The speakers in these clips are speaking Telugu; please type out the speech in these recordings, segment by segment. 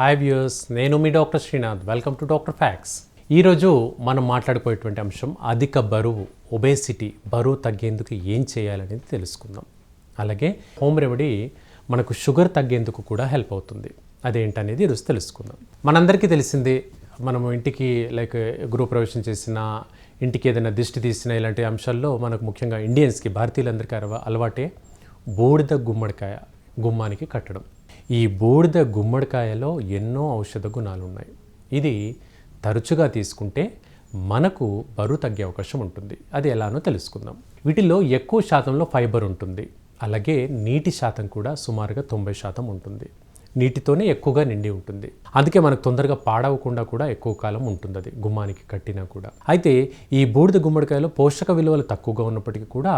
హాయ్ వ్యూయర్స్, నేను మీ doctor Srinath. Welcome to Doctor Facts. ఈరోజు మనం మాట్లాడుకునేటువంటి అంశం అధిక బరువు, ఒబేసిటీ, బరువు తగ్గేందుకు ఏం చేయాలనేది తెలుసుకుందాం. అలాగే హోమ్ రెమెడీ మనకు షుగర్ తగ్గేందుకు కూడా హెల్ప్ అవుతుంది. అదేంటనేది ఈరోజు తెలుసుకుందాం. మనందరికీ తెలిసిందే, మనము ఇంటికి గృహప్రవేశం చేసిన, ఇంటికి ఏదైనా దిష్టి తీసిన ఇలాంటి అంశాల్లో మనకు ముఖ్యంగా ఇండియన్స్కి, భారతీయులందరికీ అలవాటే బూడిద గుమ్మడికాయ గుమ్మానికి కట్టడం. ఈ బూడిద గుమ్మడికాయలో ఎన్నో ఔషధ గుణాలు ఉన్నాయి. ఇది తరచుగా తీసుకుంటే మనకు బరువు తగ్గే అవకాశం ఉంటుంది. అది ఎలానో తెలుసుకుందాం. వీటిలో ఎక్కువ శాతంలో ఫైబర్ ఉంటుంది. అలాగే నీటి శాతం కూడా సుమారుగా 90% ఉంటుంది. నీటితోనే ఎక్కువగా నిండి ఉంటుంది. అందుకే మనకు తొందరగా పాడవకుండా కూడా ఎక్కువ కాలం ఉంటుంది అది గుమ్మానికి కట్టినా కూడా. అయితే ఈ బూడిద గుమ్మడికాయలో పోషక విలువలు తక్కువగా ఉన్నప్పటికీ కూడా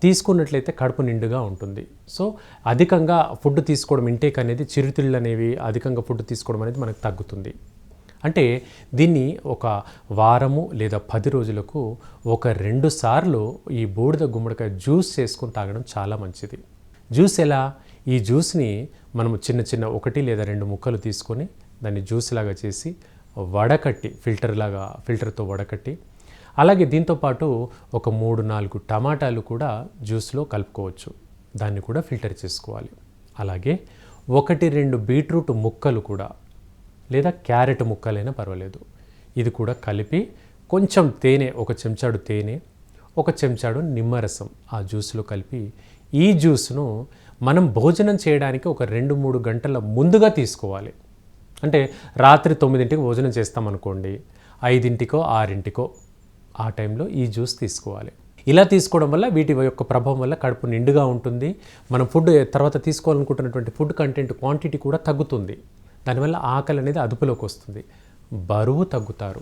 తీసుకున్నట్లయితే కడుపు నిండుగా ఉంటుంది. సో అధికంగా ఫుడ్ తీసుకోవడం, ఇంటేక్ అనేది, చిరుతిళ్ళు అనేవి అధికంగా ఫుడ్ తీసుకోవడం అనేది మనకు తగ్గుతుంది. అంటే దీన్ని ఒక వారము లేదా 10 రోజులకు ఒక 2 సార్లు ఈ బూడిద గుమ్మడికాయ జ్యూస్ చేసుకొని తాగడం చాలా మంచిది. జ్యూస్ ఎలా? ఈ జ్యూస్ని మనము చిన్న చిన్న 1 లేదా 2 ముక్కలు తీసుకొని దాన్ని జ్యూస్ లాగా చేసి వడకట్టి, ఫిల్టర్తో వడకట్టి, అలాగే దీంతోపాటు ఒక 3-4 టమాటాలు కూడా జ్యూస్లో కలుపుకోవచ్చు. దాన్ని కూడా ఫిల్టర్ చేసుకోవాలి. అలాగే 1-2 బీట్రూట్ ముక్కలు కూడా, లేదా క్యారెట్ ముక్కలైనా పర్వాలేదు, ఇది కూడా కలిపి కొంచెం తేనె, 1 చెంచాడు తేనె, 1 చెంచాడు నిమ్మరసం ఆ జ్యూస్లో కలిపి, ఈ జ్యూస్ను మనం భోజనం చేయడానికి ఒక 2-3 గంటల ముందుగా తీసుకోవాలి. అంటే రాత్రి 9ంటికి భోజనం చేస్తామనుకోండి, 5ంటికో 6ంటికో ఆ టైంలో ఈ జ్యూస్ తీసుకోవాలి. ఇలా తీసుకోవడం వల్ల వీటి యొక్క ప్రభావం వల్ల కడుపు నిండుగా ఉంటుంది. మనం ఫుడ్ తర్వాత తీసుకోవాలనుకుంటున్నటువంటి ఫుడ్ కంటెంట్ క్వాంటిటీ కూడా తగ్గుతుంది. దానివల్ల ఆకలి అనేది అదుపులోకి వస్తుంది, బరువు తగ్గుతారు.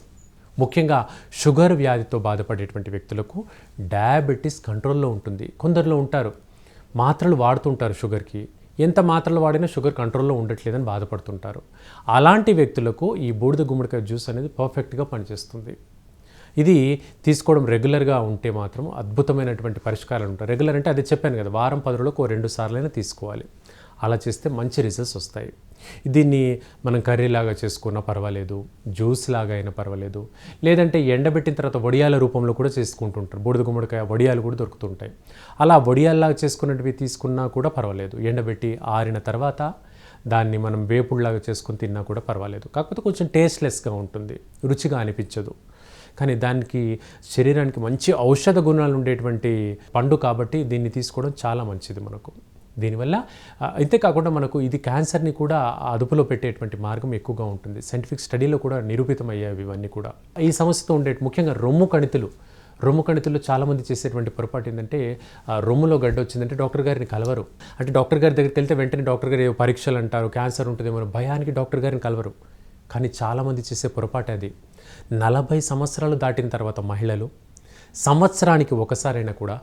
ముఖ్యంగా షుగర్ వ్యాధితో బాధపడేటువంటి వ్యక్తులకు డయాబెటీస్ కంట్రోల్లో ఉంటుంది. కొందరిలో ఉంటారు, మాత్రలు వాడుతుంటారు షుగర్కి, ఎంత మాత్రలు వాడినా షుగర్ కంట్రోల్లో ఉండట్లేదని బాధపడుతుంటారు. అలాంటి వ్యక్తులకు ఈ బూడిద గుమ్మడికాయ జ్యూస్ అనేది పర్ఫెక్ట్గా పనిచేస్తుంది. ఇది తీసుకోవడం రెగ్యులర్గా ఉంటే మాత్రం అద్భుతమైనటువంటి పరిష్కారాలు ఉంటాయి. రెగ్యులర్ అంటే అదే చెప్పాను కదా, వారం 10 రోజులకు 2 సార్లైనా తీసుకోవాలి. అలా చేస్తే మంచి రిజల్ట్స్ వస్తాయి. దీన్ని మనం కర్రీలాగా చేసుకున్నా పర్వాలేదు, జ్యూస్ లాగా అయినా పర్వాలేదు, లేదంటే ఎండబెట్టిన తర్వాత వడియాల రూపంలో కూడా చేసుకుంటుంటారు. బూడిద గుమ్మడికాయ వడియాలు కూడా దొరుకుతుంటాయి. అలా వడియాల్లాగా చేసుకున్నవి తీసుకున్నా కూడా పర్వాలేదు. ఎండబెట్టి ఆరిన తర్వాత దాన్ని మనం వేపుడులాగా చేసుకుని తిన్నా కూడా పర్వాలేదు. కాకపోతే కొంచెం టేస్ట్లెస్గా ఉంటుంది, రుచిగా అనిపించదు. కానీ దానికి శరీరానికి మంచి ఔషధ గుణాలు ఉండేటువంటి పండు కాబట్టి దీన్ని తీసుకోవడం చాలా మంచిది మనకు. దీనివల్ల ఇంతేకాకుండా మనకు ఇది క్యాన్సర్ని కూడా అదుపులో పెట్టేటువంటి మార్గం ఎక్కువగా ఉంటుంది. సైంటిఫిక్ స్టడీలో కూడా నిరూపితమయ్యాయి ఇవన్నీ కూడా. ఈ సమస్యతో ఉండే ముఖ్యంగా రొమ్ము కణితులు చాలామంది చేసేటువంటి పొరపాటు ఏంటంటే, రొమ్ములో గడ్డ వచ్చిందంటే డాక్టర్ గారిని కలవరు. అంటే డాక్టర్ గారి దగ్గరికి వెళ్తే వెంటనే డాక్టర్ గారు ఏవో పరీక్షలు అంటారు, క్యాన్సర్ ఉంటుందేమో భయానికి డాక్టర్ గారిని కలవరు. కానీ చాలామంది చేసే పొరపాటు అది. 40 సంవత్సరాలు దాటిన తర్వాత మహిళలు సంవత్సరానికి ఒకసారైనా కూడా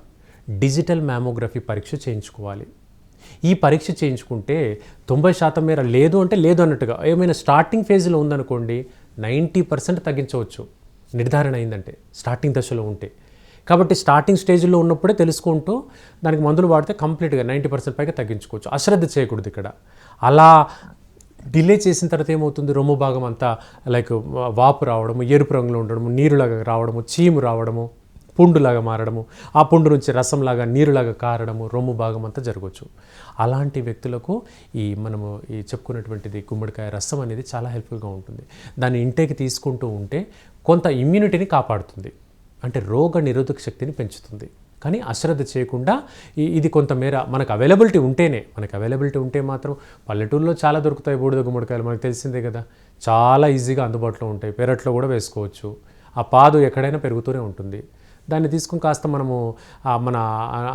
డిజిటల్ మ్యామోగ్రఫీ పరీక్ష చేయించుకోవాలి. ఈ పరీక్ష చేయించుకుంటే 90% మేర లేదు అంటే లేదు అన్నట్టుగా, ఏమైనా స్టార్టింగ్ ఫేజ్లో ఉందనుకోండి 90% తగ్గించవచ్చు నిర్ధారణ అయిందంటే, స్టార్టింగ్ దశలో ఉంటే. కాబట్టి స్టార్టింగ్ స్టేజ్లో ఉన్నప్పుడే తెలుసుకుంటూ దానికి మందులు వాడితే కంప్లీట్గా 90% పైగా తగ్గించుకోవచ్చు. అశ్రద్ధ చేయకూడదు ఇక్కడ. అలా డిలే చేసిన తర్వాత ఏమవుతుంది, రొమ్ము భాగం అంతా వాపు రావడము, ఎరుపు రంగులో ఉండడము, నీరులాగా రావడము, చీము రావడము, పుండులాగా మారడము, ఆ పుండు నుంచి రసంలాగా నీరులాగా కారడము, రొమ్ము భాగం అంతా జరగవచ్చు. అలాంటి వ్యక్తులకు మనము చెప్పుకున్నటువంటిది గుమ్మడికాయ రసం అనేది చాలా హెల్ప్ఫుల్గా ఉంటుంది. దాన్ని ఇంటేకి తీసుకుంటూ ఉంటే కొంత ఇమ్యూనిటీని కాపాడుతుంది, అంటే రోగ నిరోధక శక్తిని పెంచుతుంది. కానీ అశ్రద్ధ చేయకుండా ఇది కొంతమేర మనకు అవైలబిలిటీ ఉంటే మాత్రం, పల్లెటూరులో చాలా దొరుకుతాయి బూడిద గుమ్మడికాయలు, మనకు తెలిసిందే కదా, చాలా ఈజీగా అందుబాటులో ఉంటాయి. పెరట్లో కూడా వేసుకోవచ్చు. ఆ పాదు ఎక్కడైనా పెరుగుతూనే ఉంటుంది. దాన్ని తీసుకుని కాస్త మనము మన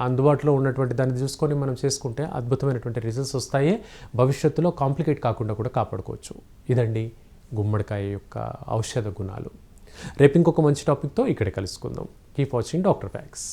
అందుబాటులో ఉన్నటువంటి దాన్ని చూసుకొని మనం చేసుకుంటే అద్భుతమైనటువంటి రిజల్ట్స్ వస్తాయి. భవిష్యత్తులో కాంప్లికేట్ కాకుండా కూడా కాపాడుకోవచ్చు. ఇదండి గుమ్మడికాయ యొక్క ఔషధ గుణాలు. రేపు ఇంకొక మంచి టాపిక్తో ఇక్కడే కలుసుకుందాం. Keep watching doctor fax.